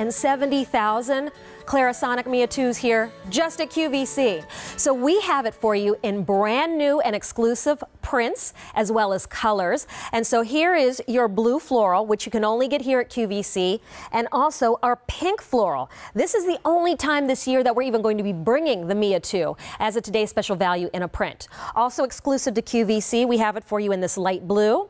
170,000 Clarisonic Mia2s here just at QVC. So we have it for you in brand new and exclusive prints as well as colors. And so here is your blue floral, which you can only get here at QVC, and also our pink floral. This is the only time this year that we're even going to be bringing the Mia2 as a today's special value in a print. Also exclusive to QVC, we have it for you in this light blue.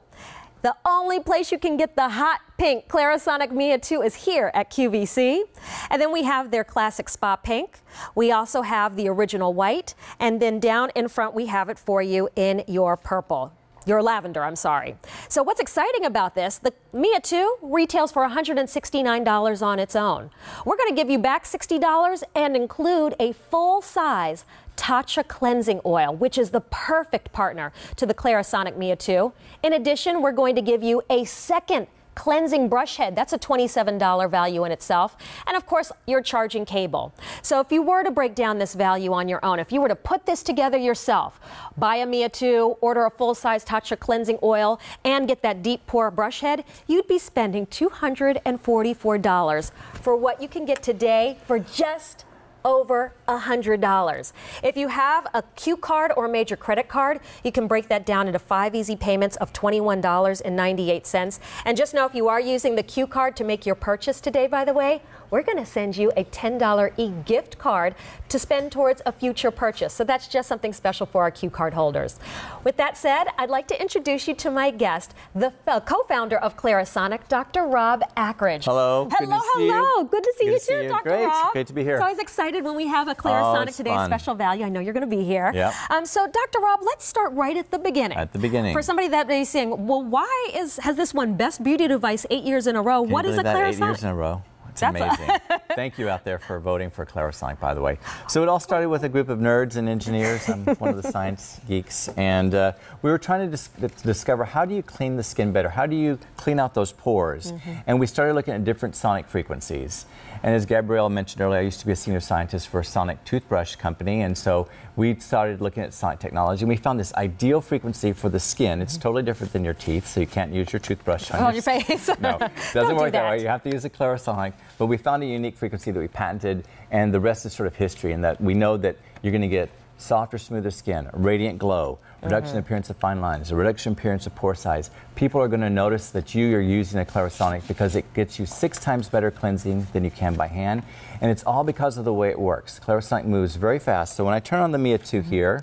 The only place you can get the hot pink Clarisonic Mia2 is here at QVC. And then we have their classic spa pink. We also have the original white. And then down in front, we have it for you in your purple. Your lavender, I'm sorry. So what's exciting about this, the Mia2 retails for $169 on its own. We're going to give you back $60 and include a full-size Tatcha cleansing oil, which is the perfect partner to the Clarisonic Mia2. In addition, we're going to give you a second cleansing brush head. That's a $27 value in itself. And of course, your charging cable. So if you were to break down this value on your own, if you were to put this together yourself, buy a Mia2, order a full-size Tatcha cleansing oil, and get that deep pour brush head, you'd be spending $244 for what you can get today for just over $100. If you have a Q card or a major credit card, you can break that down into 5 easy payments of $21.98. And just know if you are using the Q card to make your purchase today, by the way, we're going to send you a $10 e-gift card to spend towards a future purchase. So that's just something special for our Q card holders. With that said, I'd like to introduce you to my guest, the co-founder of Clarisonic, Dr. Rob Ackridge. Hello. Hello. Good to see you too, Dr. Rob. Great to be here. It's always excited when we have a Clarisonic today's special value. I know you're going to be here. Yep. So, Dr. Rob, let's start right at the beginning. At the beginning. For somebody that may be saying, well, why has this won Best Beauty Device 8 years in a row? What is a Clarisonic? 8 years in a row. It's amazing. Thank you out there for voting for Clarisonic, by the way. So it all started with a group of nerds and engineers. I'm one of the science geeks. And we were trying to discover, how do you clean the skin better? How do you clean out those pores? And we started looking at different sonic frequencies. And as Gabrielle mentioned earlier, I used to be a senior scientist for a sonic toothbrush company. And so we started looking at sonic technology. And we found this ideal frequency for the skin. It's totally different than your teeth, so you can't use your toothbrush on your face. No, it doesn't work that way. You have to use a Clarisonic. But we found a unique frequency that we patented, and the rest is sort of history, in that we know that you're going to get softer, smoother skin, a radiant glow, reduction in appearance of fine lines, a reduction in appearance of pore size. People are going to notice that you're using a Clarisonic because it gets you 6 times better cleansing than you can by hand, and it's all because of the way it works. Clarisonic moves very fast, so when I turn on the Mia2 here,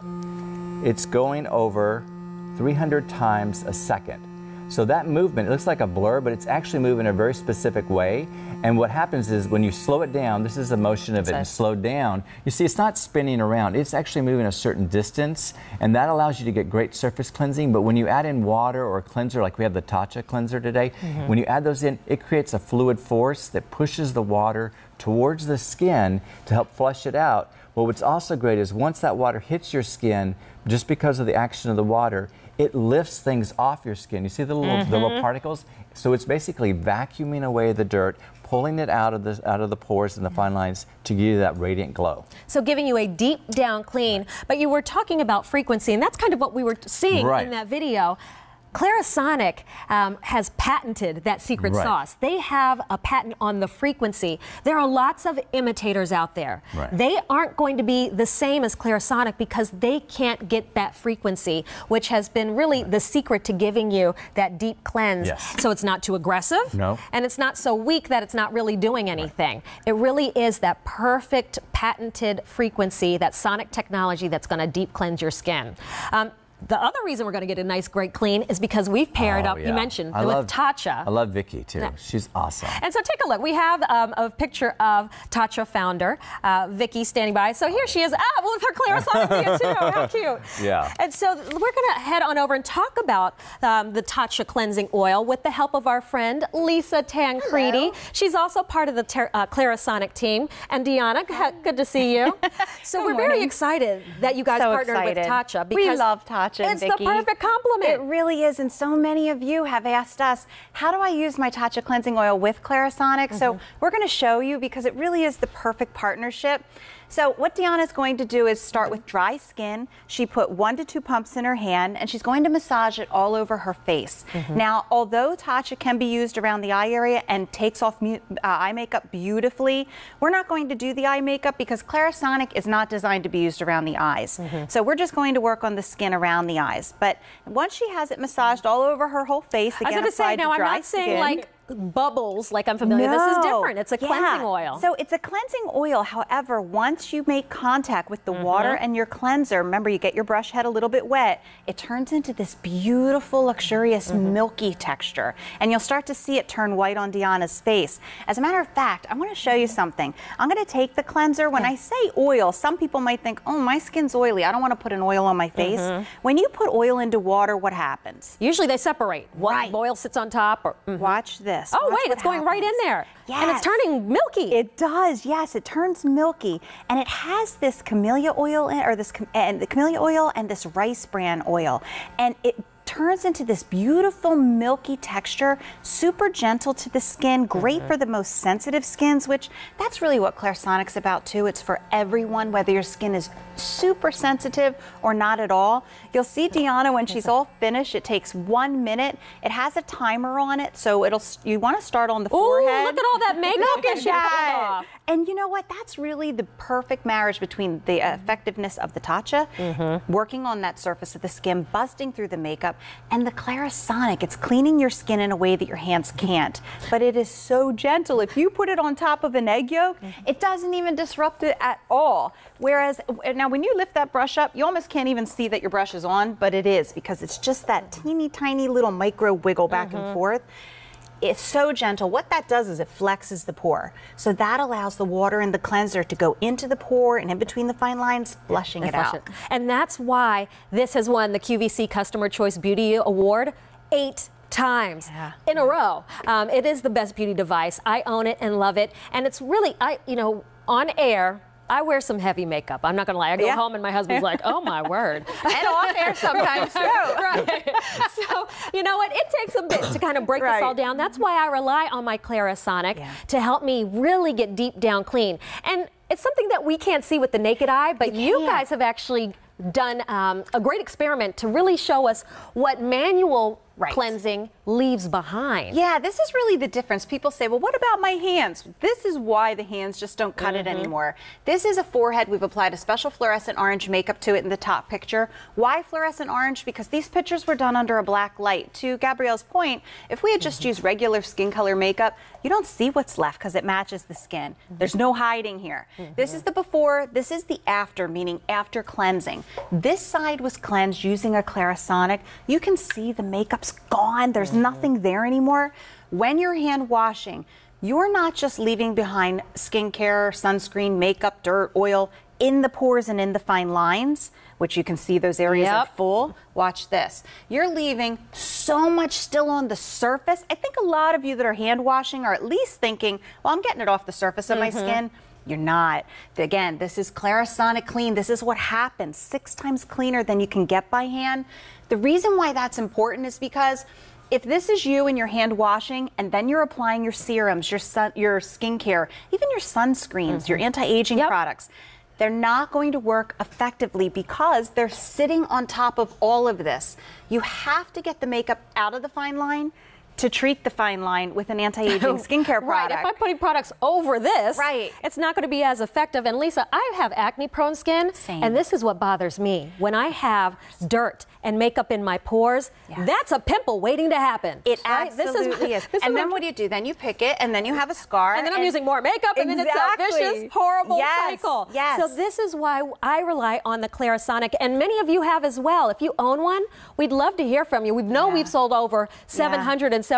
it's going over 300 times a second. So that movement, it looks like a blur, but it's actually moving in a very specific way. And what happens is when you slow it down, this is the motion of it, and slowed down, you see it's not spinning around, it's actually moving a certain distance, and that allows you to get great surface cleansing. But when you add in water or a cleanser, like we have the Tatcha cleanser today, when you add those in, it creates a fluid force that pushes the water towards the skin to help flush it out. But what's also great is once that water hits your skin, just because of the action of the water, it lifts things off your skin. You see the little particles? So it's basically vacuuming away the dirt, pulling it out of the pores and the fine lines to give you that radiant glow. So giving you a deep down clean. But you were talking about frequency, and that's kind of what we were seeing in that video. Clarisonic has patented that secret sauce. They have a patent on the frequency. There are lots of imitators out there. They aren't going to be the same as Clarisonic because they can't get that frequency, which has been really the secret to giving you that deep cleanse. So it's not too aggressive, and it's not so weak that it's not really doing anything. It really is that perfect patented frequency, that sonic technology that's going to deep cleanse your skin. The other reason we're going to get a nice, great clean is because we've paired up, you mentioned, with Tatcha. I love Vicky, too. She's awesome. And so take a look. We have a picture of Tatcha founder, Vicky, standing by. So here she is, with her Clarisonic Mia2. How cute. And so we're going to head on over and talk about the Tatcha cleansing oil with the help of our friend, Lisa Tancredi. She's also part of the Clarisonic team. And Deanna, good to see you. So we're very excited that you guys partnered with Tatcha. We love Tatcha. Tatcha and Vicki. It's the perfect compliment. It really is, and so many of you have asked us, how do I use my Tatcha cleansing oil with Clarisonic? So we're going to show you because it really is the perfect partnership. So what Deanna's going to do is start with dry skin. She put 1 to 2 pumps in her hand, and she's going to massage it all over her face. Now, although Tatcha can be used around the eye area and takes off eye makeup beautifully, we're not going to do the eye makeup because Clarisonic is not designed to be used around the eyes. So we're just going to work on the skin around the eyes. But once she has it massaged all over her whole face, again, I was going to say, now I'm not saying like bubbles like I'm familiar. No. This is different. It's a cleansing oil. So it's a cleansing oil. However, once you make contact with the water and your cleanser, remember you get your brush head a little bit wet, it turns into this beautiful, luxurious, milky texture. And you'll start to see it turn white on Deanna's face. As a matter of fact, I want to show you something. I'm going to take the cleanser. When I say oil, some people might think, oh, my skin's oily. I don't want to put an oil on my face. When you put oil into water, what happens? Usually they separate. One oil sits on top. Or, Watch this. Oh, wait, it's going right in there. Yes. And it's turning milky. It does, yes, it turns milky. And it has this camellia oil, the camellia oil and this rice bran oil. And it turns into this beautiful milky texture, super gentle to the skin, great for the most sensitive skins, which that's really what Clarisonic's about too. It's for everyone, whether your skin is super sensitive or not at all. You'll see Deanna when she's all finished, it takes 1 minute. It has a timer on it, so you want to start on the forehead. Ooh, look at all that makeup. Look at that. And you know what? That's really the perfect marriage between the effectiveness of the Tatcha, working on that surface of the skin, busting through the makeup, and the Clarisonic. It's cleaning your skin in a way that your hands can't. But it is so gentle. If you put it on top of an egg yolk, it doesn't even disrupt it at all. Whereas, now when you lift that brush up, you almost can't even see that your brush is on, but it is because it's just that teeny tiny little micro wiggle back and forth. It's so gentle. What that does is it flexes the pore. So that allows the water in the cleanser to go into the pore and in between the fine lines, flushing it out. And that's why this has won the QVC Customer Choice Beauty Award 8 times in a row. It is the best beauty device. I own it and love it. And it's really, on air, I wear some heavy makeup. I'm not going to lie. I go home and my husband's like, oh, my word. And off air sometimes, too. Right. So, you know what? It takes a bit to kind of break this all down. That's why I rely on my Clarisonic to help me really get deep down clean. And it's something that we can't see with the naked eye, but you guys have actually done a great experiment to really show us what manual cleansing leaves behind. Yeah, this is really the difference. People say, well, what about my hands? This is why the hands just don't cut it anymore. This is a forehead. We've applied a special fluorescent orange makeup to it in the top picture. Why fluorescent orange? Because these pictures were done under a black light. To Gabrielle's point, if we had just used regular skin color makeup, you don't see what's left because it matches the skin. There's no hiding here. This is the before, this is the after, meaning after cleansing. This side was cleansed using a Clarisonic. You can see the makeup's gone. There's nothing there anymore. When you're hand washing, you're not just leaving behind skincare, sunscreen, makeup, dirt, oil in the pores and in the fine lines, which you can see those areas are full. Watch this. You're leaving so much still on the surface. I think a lot of you that are hand washing are at least thinking, well, I'm getting it off the surface of my skin. You're not. Again, this is Clarisonic Clean. This is what happens. 6 times cleaner than you can get by hand. The reason why that's important is because if this is you and you're hand washing and then you're applying your serums, your skincare, even your sunscreens, your anti-aging products, they're not going to work effectively because they're sitting on top of all of this. You have to get the makeup out of the fine line to treat the fine line with an anti-aging skincare product. Right, if I'm putting products over this, it's not going to be as effective. And Lisa, I have acne-prone skin, and this is what bothers me. When I have dirt and makeup in my pores, that's a pimple waiting to happen. It absolutely is. And then what do? Then you pick it, and then you have a scar. And then I'm using more makeup, and then it's a vicious, horrible cycle. So this is why I rely on the Clarisonic, and many of you have as well. If you own one, we'd love to hear from you. We know we've sold over 770,000.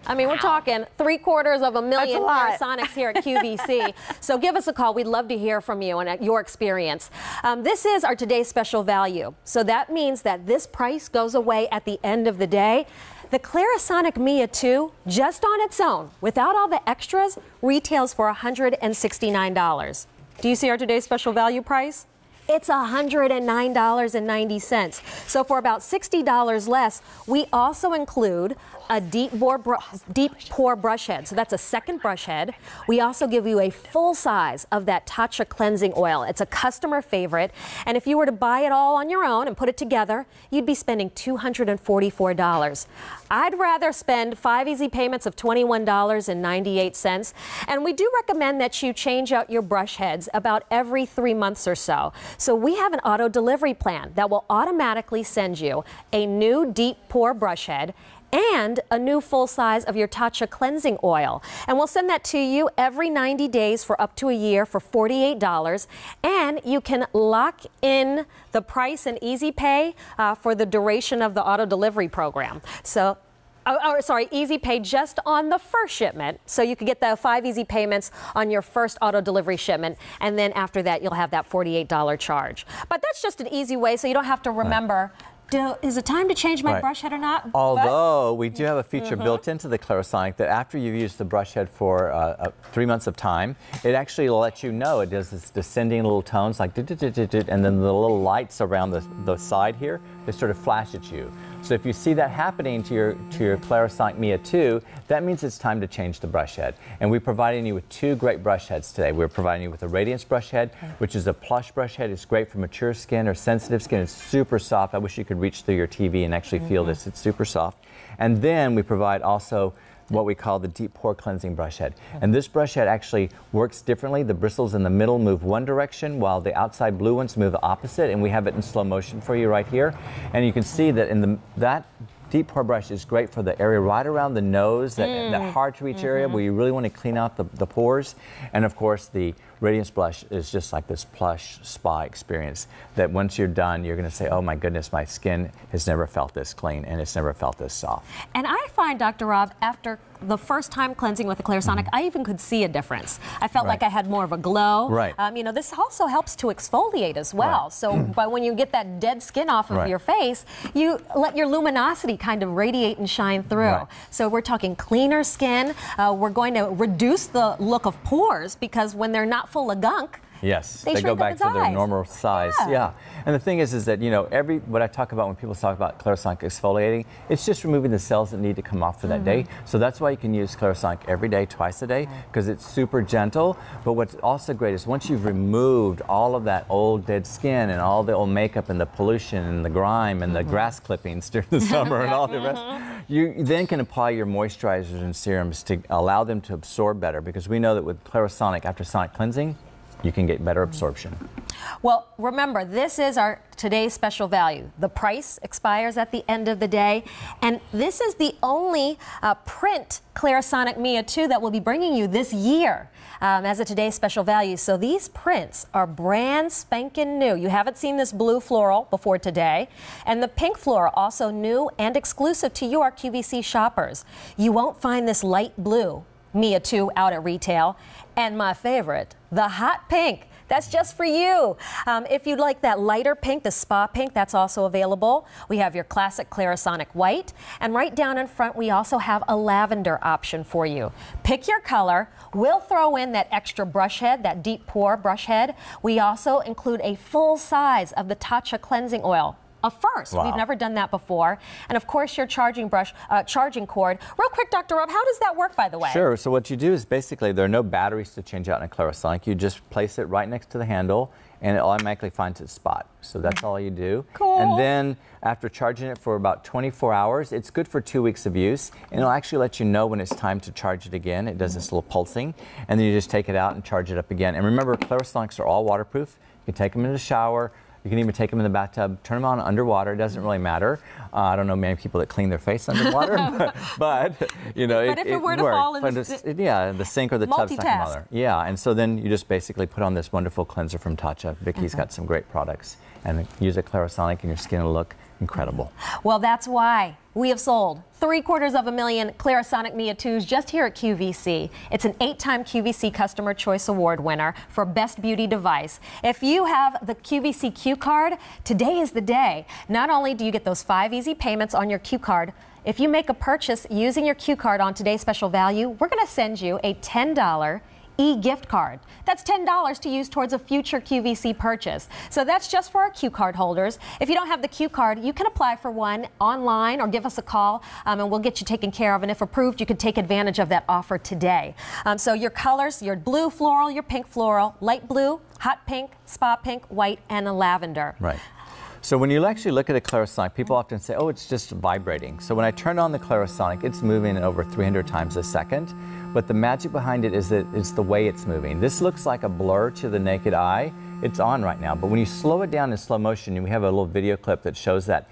I mean, we're talking 750,000 Clarisonics here at QVC. So give us a call. We'd love to hear from you and your experience. This is our today's special value. So that means that this price goes away at the end of the day. The Clarisonic Mia2, just on its own, without all the extras, retails for $169. Do you see our today's special value price? it's $109.90. So for about $60 less, we also include a deep pore brush head. So that's a second brush head. We also give you a full size of that Tatcha cleansing oil. It's a customer favorite. And if you were to buy it all on your own and put it together, you'd be spending $244. I'd rather spend 5 easy payments of $21.98. And we do recommend that you change out your brush heads about every 3 months or so. So we have an auto delivery plan that will automatically send you a new deep pore brush head and a new full size of your Tatcha cleansing oil. And we'll send that to you every 90 days for up to a year for $48. And you can lock in the price and easy pay for the duration of the auto delivery program. So easy pay just on the first shipment. So you could get the 5 easy payments on your first auto delivery shipment. And then after that, you'll have that $48 charge. But that's just an easy way so you don't have to remember, is it time to change my brush head or not? Although we do have a feature built into the Clarisonic that after you've used the brush head for 3 months of time, it actually lets you know. It does this descending little tones like and then the little lights around the side here, they sort of flash at you. So if you see that happening to your Clarisonic Mia2, that means it's time to change the brush head. And we're providing you with 2 great brush heads today. We're providing you with a Radiance brush head, which is a plush brush head. It's great for mature skin or sensitive skin. It's super soft. I wish you could reach through your TV and actually feel this. It's super soft. And then we provide also what we call the deep pore cleansing brush head. And this brush head actually works differently. The bristles in the middle move one direction while the outside blue ones move the opposite, and we have it in slow motion for you right here. And you can see that that deep pore brush is great for the area right around the nose, that hard to reach area where you really want to clean out the pores. And of course the Radiance blush is just like this plush spa experience that once you're done, you're going to say, oh my goodness, my skin has never felt this clean and it's never felt this soft. And I find, Dr. Rob, after the first time cleansing with the Clarisonic, I even could see a difference. I felt like I had more of a glow. You know, this also helps to exfoliate as well. So but when you get that dead skin off of your face, you let your luminosity kind of radiate and shine through. So we're talking cleaner skin. We're going to reduce the look of pores because when they're not full of gunk, yes, they go back to their normal size. And the thing is that, you know, what I talk about when people talk about Clarisonic exfoliating, it's just removing the cells that need to come off for that day. So that's why you can use Clarisonic every day, twice a day, because it's super gentle. But what's also great is once you've removed all of that old dead skin and all the old makeup and the pollution and the grime and the grass clippings during the summer and all the rest, you then can apply your moisturizers and serums to allow them to absorb better, because we know that with Clarisonic, after sonic cleansing, you can get better absorption. Well, remember, this is our today's special value. The price expires at the end of the day, and this is the only print Clarisonic Mia2 that we'll be bringing you this year as a today's special value. So these prints are brand spanking new. You haven't seen this blue floral before today, and the pink floral also new and exclusive to you, our QVC shoppers. You won't find this light blue Mia2 out at retail. And my favorite, the hot pink. That's just for you. If you'd like that lighter pink, the spa pink, that's also available. We have your classic Clarisonic white. And right down in front, we also have a lavender option for you. Pick your color. We'll throw in that extra brush head, that deep pore brush head. We also include a full size of the Tatcha cleansing oil. A first. We've never done that before. And of course, your charging cord. Real quick, Dr. Rob, how does that work, by the way? Sure. So what you do is basically there are no batteries to change out in a Clarisonic. You just place it right next to the handle, and it automatically finds its spot. So that's all you do. Cool. And then after charging it for about 24 hours, it's good for 2 weeks of use, and it'll actually let you know when it's time to charge it again. It does this little pulsing, and then you just take it out and charge it up again. And remember, Clarisonics are all waterproof. You can take them in the shower. You can even take them in the bathtub, turn them on underwater. It doesn't really matter. I don't know many people that clean their face underwater, but you know, but if it were to fall in the sink or the tub's not going to bother. Yeah, and so then you just basically put on this wonderful cleanser from Tatcha. Vicky's got some great products, and use a Clarisonic, and your skin will look incredible. Well, that's why we have sold 750,000 Clarisonic Mia2s just here at QVC. It's an 8-time QVC Customer Choice Award winner for Best Beauty Device. If you have the QVC Q card, today is the day. Not only do you get those 5 easy payments on your Q card, if you make a purchase using your Q card on today's special value, we're going to send you a $10 e-gift card. That's $10 to use towards a future QVC purchase. So that's just for our Q card holders. If you don't have the Q card, you can apply for one online or give us a call, and we'll get you taken care of. And if approved, you can take advantage of that offer today. So your colors, your blue floral, your pink floral, light blue, hot pink, spa pink, white, and a lavender. Right. So when you actually look at a Clarisonic, people often say, oh, it's just vibrating. So when I turn on the Clarisonic, it's moving over 300 times a second. But the magic behind it is that it's the way it's moving. This looks like a blur to the naked eye. It's on right now. But when you slow it down in slow motion, and we have a little video clip that shows that,